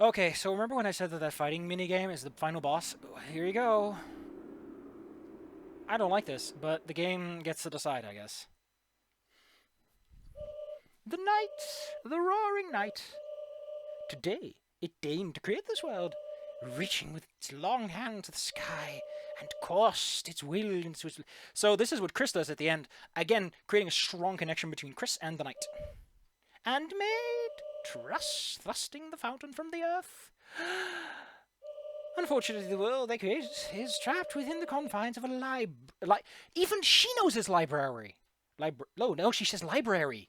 Okay, so remember when I said that that fighting minigame is the final boss? Here you go. I don't like this, but the game gets to decide, I guess. The night, the roaring night. Today, it deigned to create this world, reaching with its long hand to the sky, and coursed its will into its... So this is what Chris does at the end, again, creating a strong connection between Chris and the night. And made, thrusting the fountain from the earth. Unfortunately, the world they create is trapped within the confines of a even she knows his library. No, she says library.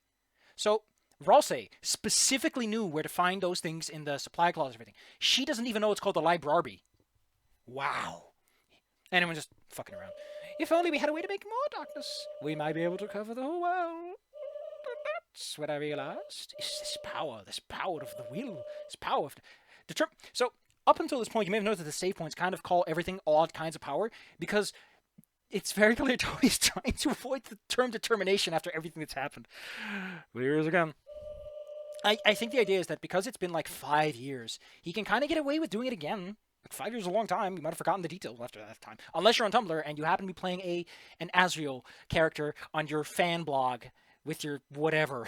So, Ralsei specifically knew where to find those things in the supply clause and everything. She doesn't even know it's called the library. Wow. And everyone's just fucking around. If only we had a way to make more darkness, we might be able to cover the whole world. That's what I realized. Is this power of the will, this power of the So, up until this point, you may have noticed that the save points kind of call everything all kinds of power, because it's very clear Tony's trying to avoid the term determination after everything that's happened. But here it is again. I think the idea is that because it's been like 5 years, he can kind of get away with doing it again. Like 5 years is a long time. You might have forgotten the details after that time. Unless you're on Tumblr and you happen to be playing an Asriel character on your fan blog with your whatever.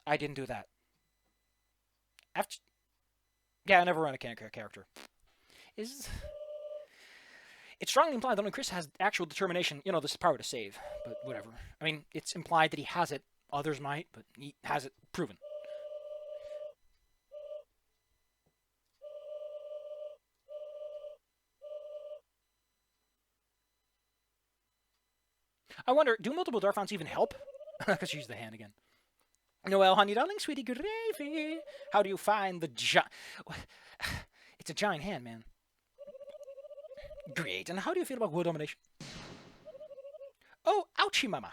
I didn't do that. Yeah, I never run a character. It's strongly implied that only Chris has actual determination, this power to save, but whatever. I mean, it's implied that he has it. Others might, but he has it proven. I wonder, do multiple Dark Founts even help? Because she used the hand again. Noel, honey, darling, sweetie, gravy. How do you find the It's a giant hand, man. Great. And how do you feel about world domination? Oh, ouchie, mama.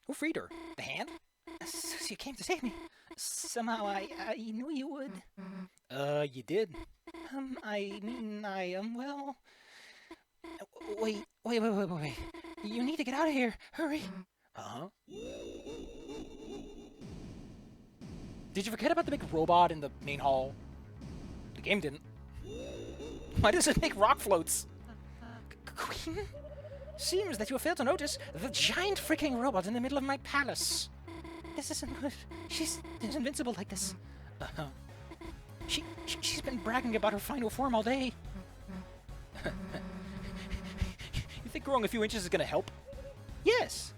Who freed her? The hand? You came to save me. Somehow I knew you would. You did. Well... Wait. You need to get out of here. Hurry. Uh-huh. Did you forget about the big robot in the main hall? The game didn't. Why does it make rock floats? Queen? Seems that you have failed to notice the giant freaking robot in the middle of my palace. This isn't good. She's invincible like this. Uh-huh. She's been bragging about her final form all day. You think growing a few inches is gonna help? Yes.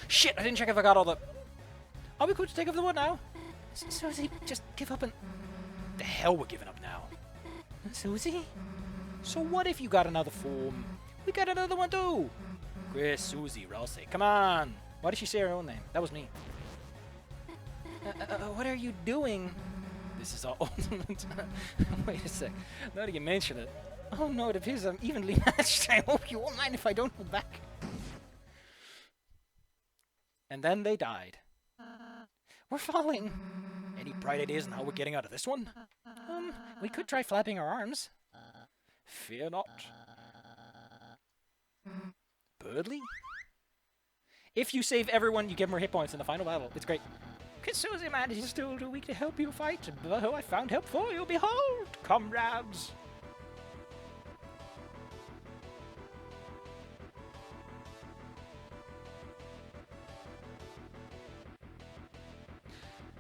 Shit, I didn't check if I got all the... Are we going to take over the world now? Susie, just give up and... The hell we're giving up now. Susie? So what if you got another form? We got another one too. Chris, Susie, Ralsei, come on. Why did she say her own name? That was me. What are you doing? This is our ultimate... Wait a sec. Now that you mention it. Oh no, it appears I'm evenly matched. I hope you won't mind if I don't hold back. And then they died. We're falling. Any bright ideas on how we're getting out of this one? We could try flapping our arms. Fear not. Birdly? If you save everyone, you give more hit points in the final battle. It's great. Susie, man, is still too weak to help you fight. But I found help for you. Behold, comrades.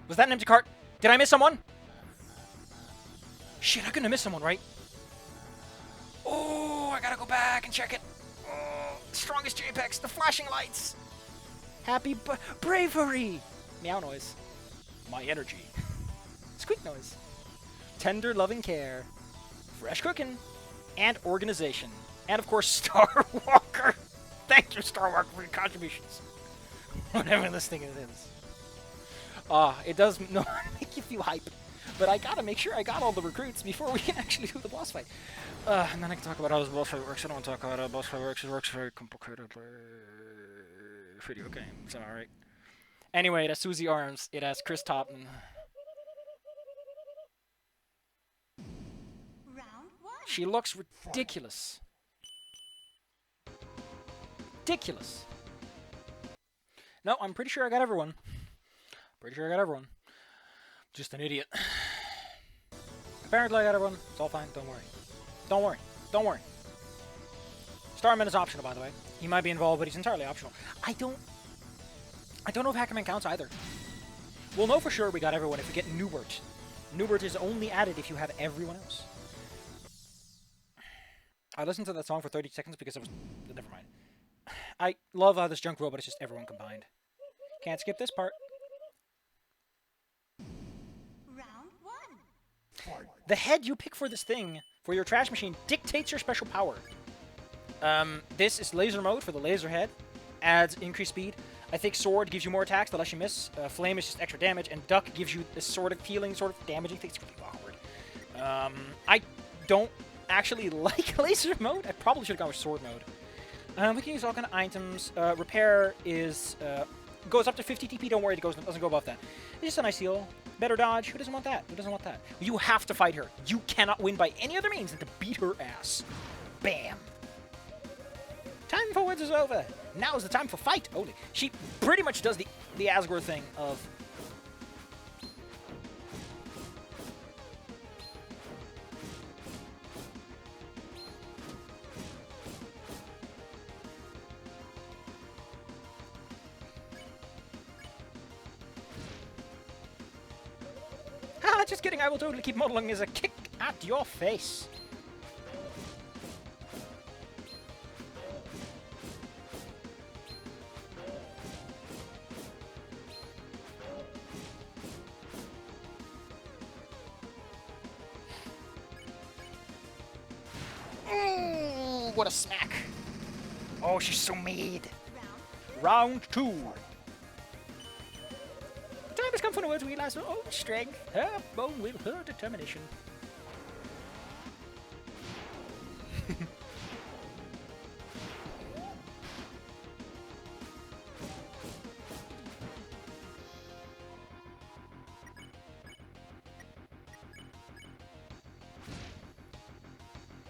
Was that an empty cart? Did I miss someone? Shit, I couldn't have missed someone, right? Oh, I gotta go back and check it. Oh, strongest JPEGs, the flashing lights. Happy bravery. Meow noise. My energy. Squeak noise. Tender loving care. Fresh cooking. And organization. And of course, Star Walker. Thank you, Star Walker, for your contributions. Whatever this thing is. It does not make you feel hype. But I gotta make sure I got all the recruits before we can actually do the boss fight. And then I can talk about how this boss fight works. I don't want to talk about how boss fight works. It works very complicated. Video games, alright. Anyway, it has Susie Arms. It has Chris Totten. Round one. She looks ridiculous. Ridiculous. No, I'm pretty sure I got everyone. Pretty sure I got everyone. Just an idiot. Apparently I got everyone. It's all fine. Don't worry. Don't worry. Don't worry. Starman is optional, by the way. He might be involved, but he's entirely optional. I don't know if Hackerman counts either. We'll know for sure we got everyone if we get Newbert. Newbert is only added if you have everyone else. I listened to that song for 30 seconds because it was... Never mind. I love how this junk robot is just everyone combined. Can't skip this part. Round 1. The head you pick for this thing, for your trash machine, dictates your special power. This is laser mode for the laser head. Adds increased speed. I think sword gives you more attacks the less you miss. Flame is just extra damage. And duck gives you this sort of healing, sort of damaging thing. It's really awkward. I don't actually like laser mode. I probably should have gone with sword mode. We can use all kind of items. Repair is goes up to 50 TP. Don't worry, it doesn't go above that. It's just a nice heal. Better dodge. Who doesn't want that? Who doesn't want that? You have to fight her. You cannot win by any other means than to beat her ass. Bam. Time for words is over. Now is the time for fight. Holy. She pretty much does the Asgore thing of... Just kidding, I will totally keep modeling as a kick at your face. Ooh, what a smack. Oh, she's so mad. Round 2. Time has come for the words to realize her own strength, her bone will, her determination.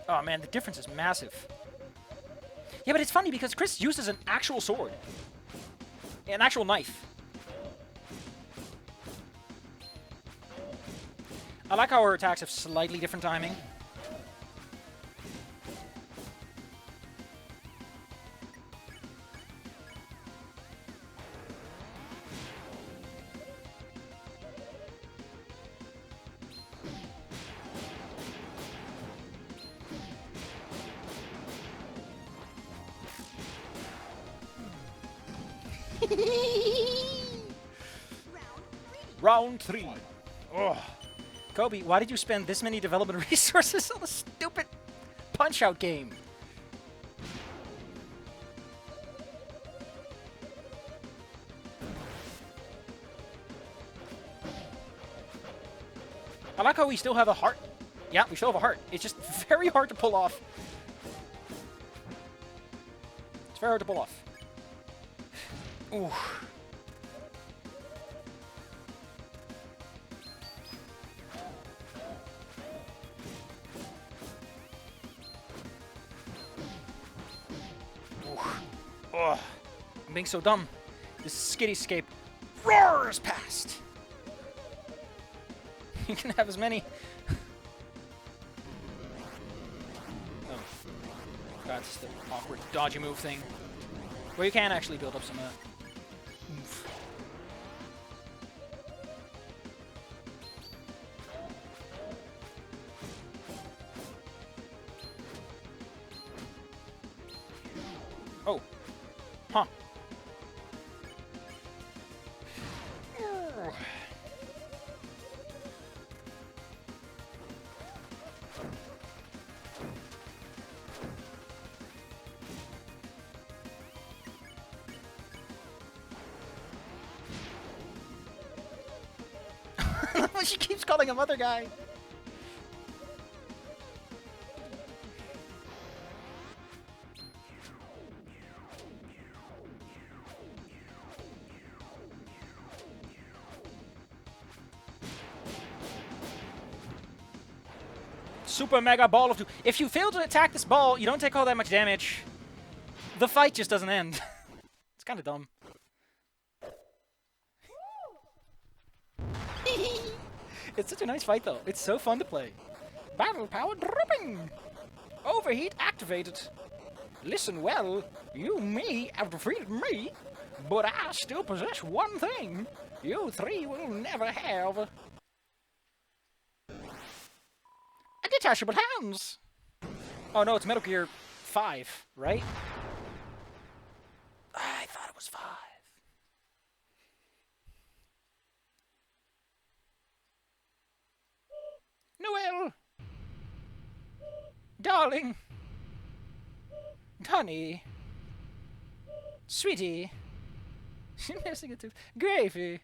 Oh man, the difference is massive. Yeah, but it's funny because Chris uses an actual sword. An actual knife. I like how her attacks have slightly different timing. Round 3. Oh. Kobe, why did you spend this many development resources on a stupid Punch-Out game? I like how we still have a heart. Yeah, we still have a heart. It's just very hard to pull off. It's very hard to pull off. Ooh. Oh, I'm being so dumb. This skitty-scape roars past. You can have as many. Oh, that's the awkward dodgy move thing. Well, you can actually build up some oomph. Oh. Huh. She keeps calling him other guy. Super Mega Ball of Doom. If you fail to attack this ball, you don't take all that much damage. The fight just doesn't end. It's kind of dumb. It's such a nice fight, though. It's so fun to play. Battle power dropping! Overheat activated. Listen well, you may have defeated me, but I still possess one thing you three will never have. A detachable hands! Oh no, it's Metal Gear 5, right? I thought it was 5. Noel! Darling! Honey! Sweetie! Gravy!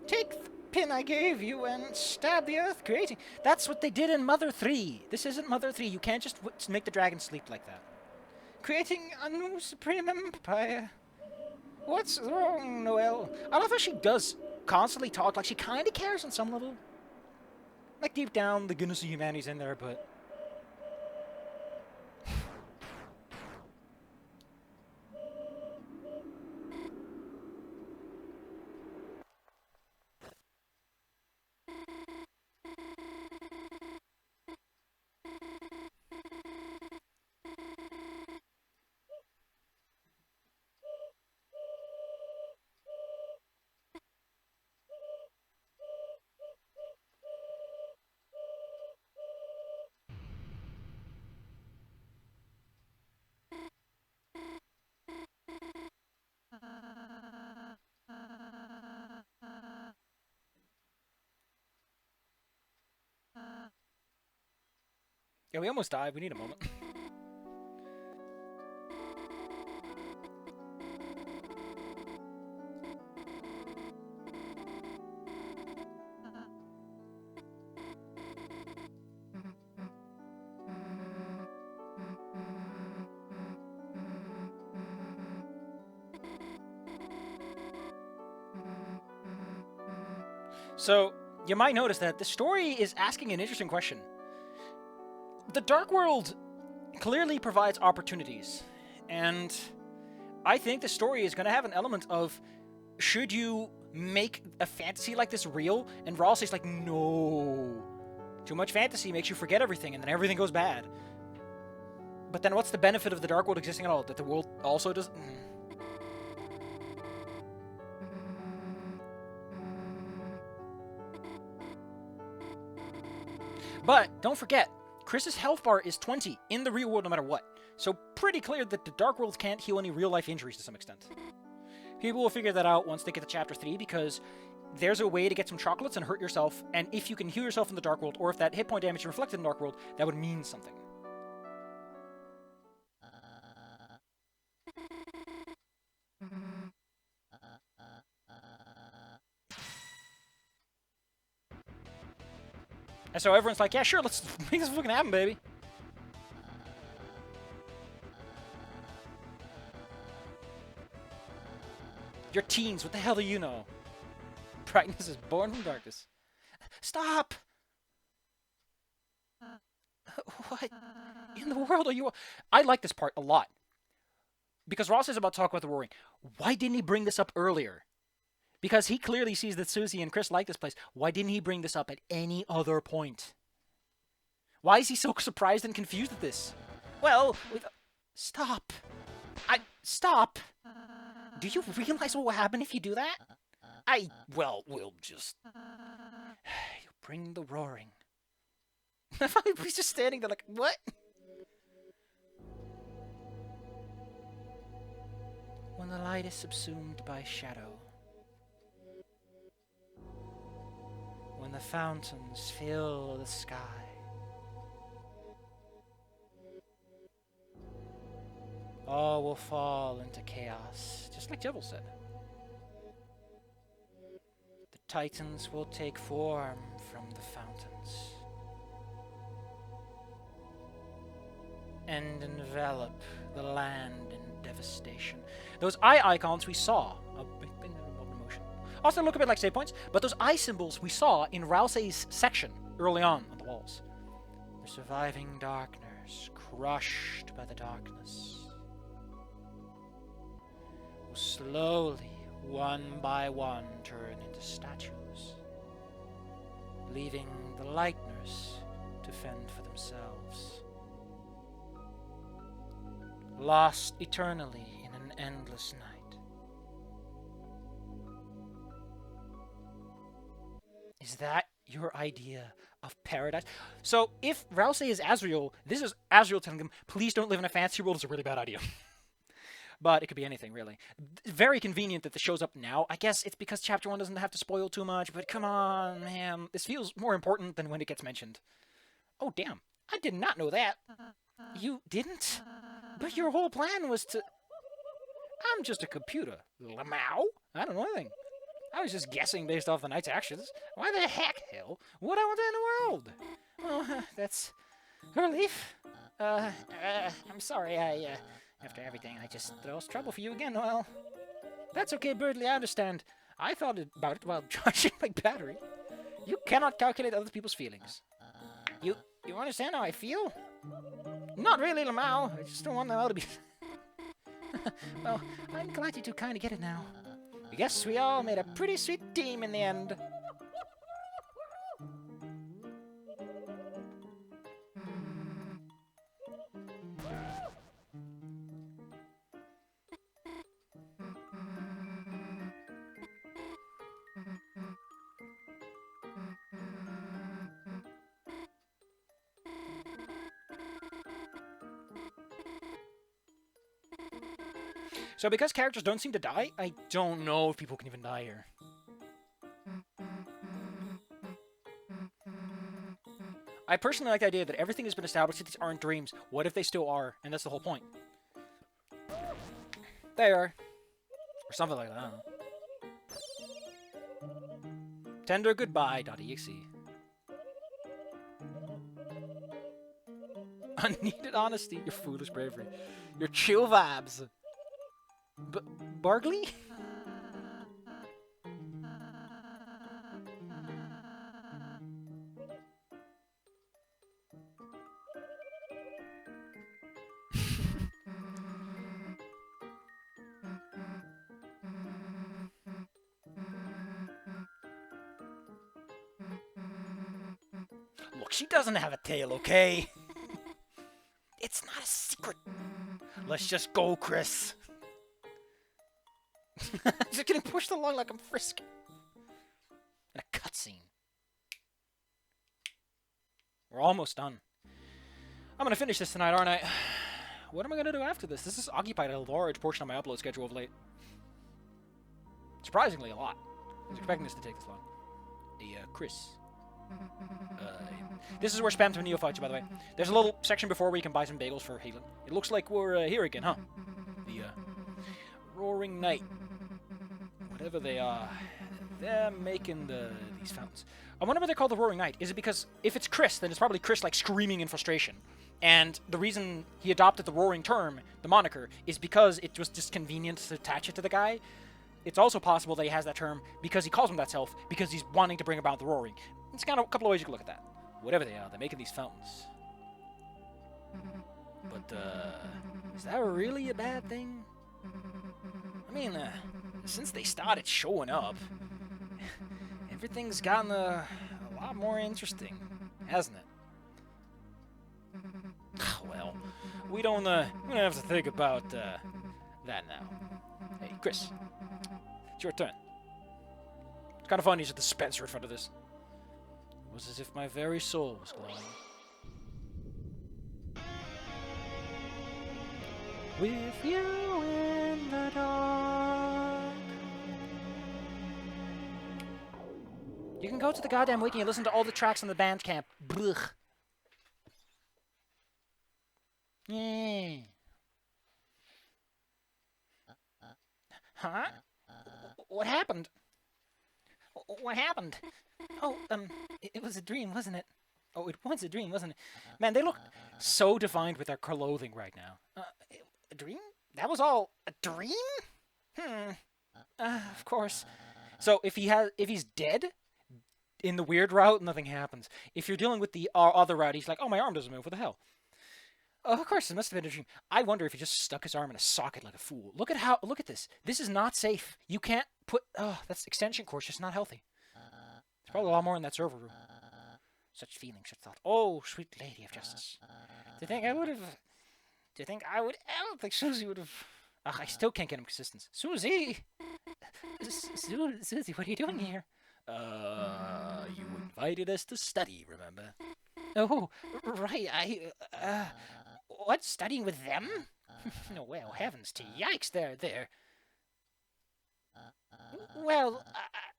Take the pin I gave you and stab the earth, creating... That's what they did in Mother 3. This isn't Mother 3. You can't just make the dragon sleep like that. Creating a new supreme empire. What's wrong, Noelle? I love how she does constantly talk like she kind of cares on some level. Like deep down, the goodness of humanity's in there, but... Yeah, we almost died. We need a moment. So, you might notice that the story is asking an interesting question. The Dark World clearly provides opportunities, and I think the story is going to have an element of, should you make a fantasy like this real? And Raw says like, no. Too much fantasy makes you forget everything, and then everything goes bad. But then what's the benefit of the Dark World existing at all? That the world also does... But don't forget, Chris's health bar is 20 in the real world no matter what. So pretty clear that the Dark World can't heal any real life injuries to some extent. People will figure that out once they get to Chapter 3 because there's a way to get some chocolates and hurt yourself, and if you can heal yourself in the Dark World, or if that hit point damage is reflected in the Dark World, that would mean something. And so everyone's like, yeah, sure, let's make this fucking happen, baby. You're teens, what the hell do you know? Brightness is born from darkness. Stop! What in the world are you... I like this part a lot. Because Ross is about to talk about the roaring. Why didn't he bring this up earlier? Because he clearly sees that Susie and Chris like this place. Why didn't he bring this up at any other point? Why is he so surprised and confused at this? Well, stop. Stop. Do you realize what will happen if you do that? Well, we'll just... You bring the roaring. He's just standing there like, what? When the light is subsumed by shadow. When the fountains fill the sky. All will fall into chaos, just like Jebel said. The Titans will take form from the fountains and envelop the land in devastation. Those eye icons we saw, a big emotion. Also look a bit like save points, but those eye symbols we saw in Rousey's section early on the walls. The surviving darkness, crushed by the darkness, will slowly, one by one, turn into statues, leaving the Lightners to fend for themselves. Lost eternally in an endless night. Is that your idea of paradise? So, if Rousey is Azrael, this is Azrael telling him, please don't live in a fantasy world, is a really bad idea. But it could be anything, really. Very convenient that this shows up now. I guess it's because Chapter 1 doesn't have to spoil too much, but come on, man. This feels more important than when it gets mentioned. Oh, damn. I did not know that. You didn't? But your whole plan was to... I'm just a computer. Lamau? I don't know anything. I was just guessing based off the knight's actions. Why the hell would I want that in the world? Well, that's a relief. I'm sorry, after everything, I just lost trouble for you again. Well, that's okay, Birdley, I understand. I thought about it while charging my battery. You cannot calculate other people's feelings. You understand how I feel? Not really, Lamau. I just don't want them all to be... Well, I'm glad you two kind of get it now. I guess we all made a pretty sweet team in the end. So because characters don't seem to die, I don't know if people can even die here. I personally like the idea that everything has been established that these aren't dreams. What if they still are? And that's the whole point. They are. Or something like that, I don't know. Tender goodbye.exe. Unneeded honesty, your foolish bravery, your chill vibes. Bargley? Look, she doesn't have a tail, okay? It's not a secret. Let's just go, Chris. Just getting pushed along like I'm Frisk. In a cutscene. We're almost done. I'm gonna finish this tonight, aren't I? What am I gonna do after this? This has occupied a large portion of my upload schedule of late. Surprisingly, a lot. I was expecting this to take this long. Chris. This is where spam to neophytes, by the way. There's a little section before where you can buy some bagels for healing. It looks like we're here again, huh? The Roaring Night. Whatever they are, they're making these fountains. I wonder what they call the Roaring Night. Is it because if it's Chris, then it's probably Chris like screaming in frustration. And the reason he adopted the Roaring term, the moniker, is because it was just convenient to attach it to the guy. It's also possible that he has that term because he calls him that self, because he's wanting to bring about the Roaring. It's kind of a couple of ways you can look at that. Whatever they are, they're making these fountains. But, is that really a bad thing? I mean, since they started showing up, everything's gotten a lot more interesting, hasn't it? Well, we don't have to think about that now. Hey, Chris, it's your turn. It's kind of funny, just the Spencer in front of this. It was as if my very soul was glowing. With you in the dark. You can go to the goddamn wiki and listen to all the tracks on the Bandcamp. Blech. Yeah. Huh? What happened? What happened? Oh, it was a dream, wasn't it? Oh, it was a dream, wasn't it? Man, they look so defined with their clothing right now. A dream? That was all a dream? Of course. So if he's dead in the weird route, nothing happens. If you're dealing with the other route, he's like, oh, my arm doesn't move. What the hell? Of course, it must have been a dream. I wonder if he just stuck his arm in a socket like a fool. Look at this. This is not safe. You can't put. Oh, that's extension cord. Just not healthy. There's probably a lot more in that server room. Such feelings, such thought. Oh, sweet lady of justice. Do you think I would have? Do you think I would? I don't think Susie would have. I still can't get him consistent. Susie, Susie, what are you doing here? You invited us to study, remember? Oh, right. What? Studying with them? No, well, heavens to yikes, there. Well,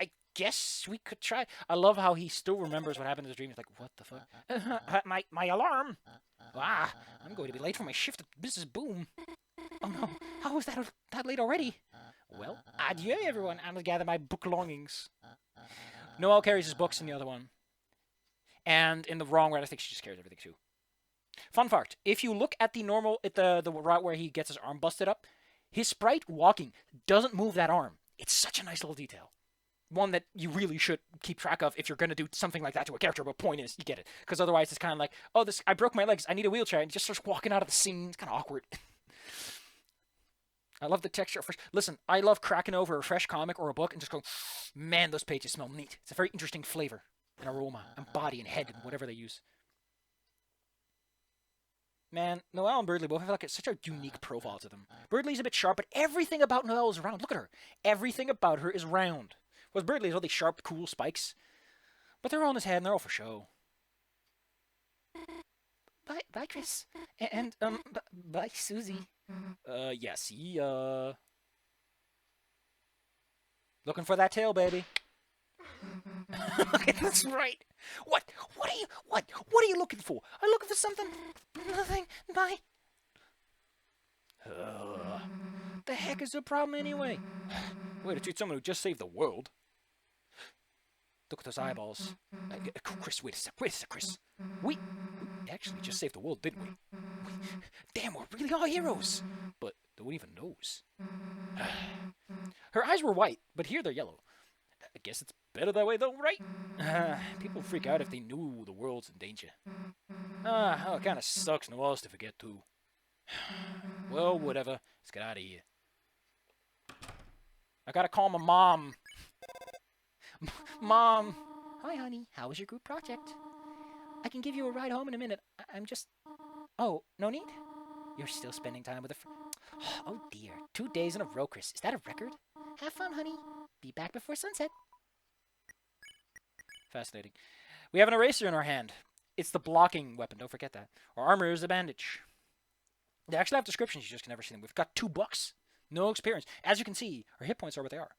I guess we could try. I love how he still remembers what happened in his dream. He's like, what the fuck? My alarm. Ah, I'm going to be late for my shift at Mrs. Boom. Oh no, how is that late already? Well, adieu, everyone. I'm going to gather my book belongings. Noelle carries his books in the other one. And in the wrong route, I think she just carries everything too. Fun fact, if you look at the route where he gets his arm busted up, his sprite walking doesn't move that arm. It's such a nice little detail. One that you really should keep track of if you're going to do something like that to a character, but point is, you get it. Because otherwise it's kind of like, oh, I broke my legs, I need a wheelchair, and he just starts walking out of the scene. It's kind of awkward. I love the texture. Listen, I love cracking over a fresh comic or a book and just going, man, those pages smell neat. It's a very interesting flavor and aroma and body and head and whatever they use. Man, Noelle and Birdley both have like such a unique profile to them. Birdley's a bit sharp, but everything about Noelle is round. Look at her. Everything about her is round. Whereas Birdley has all these sharp, cool spikes. But they're all in his head and they're all for show. Bye, Chris. And, bye, Susie. Yeah, see, looking for that tail, baby. Okay, that's right. What are you looking for? Are you looking for something? Nothing. Bye. The heck is the problem anyway? Way to treat someone who just saved the world. Look at those eyeballs. Chris, wait a sec, Chris. We actually just saved the world, didn't we? Damn, we're really all heroes. But no one even knows. Her eyes were white, but here they're yellow. I guess it's better that way though, right? People freak out if they knew the world's in danger. It kind of sucks no else to forget too. Well, whatever. Let's get out of here. I gotta call my mom. Mom! Hi, honey. How was your group project? I can give you a ride home in a minute. I'm just... Oh, no need? You're still spending time with a friend. Oh, dear. 2 days in a row, Chris. Is that a record? Have fun, honey. Be back before sunset. Fascinating. We have an eraser in our hand. It's the blocking weapon. Don't forget that. Our armor is a bandage. They actually have descriptions. You just can never see them. We've got 2 books. No experience. As you can see, our hit points are what they are.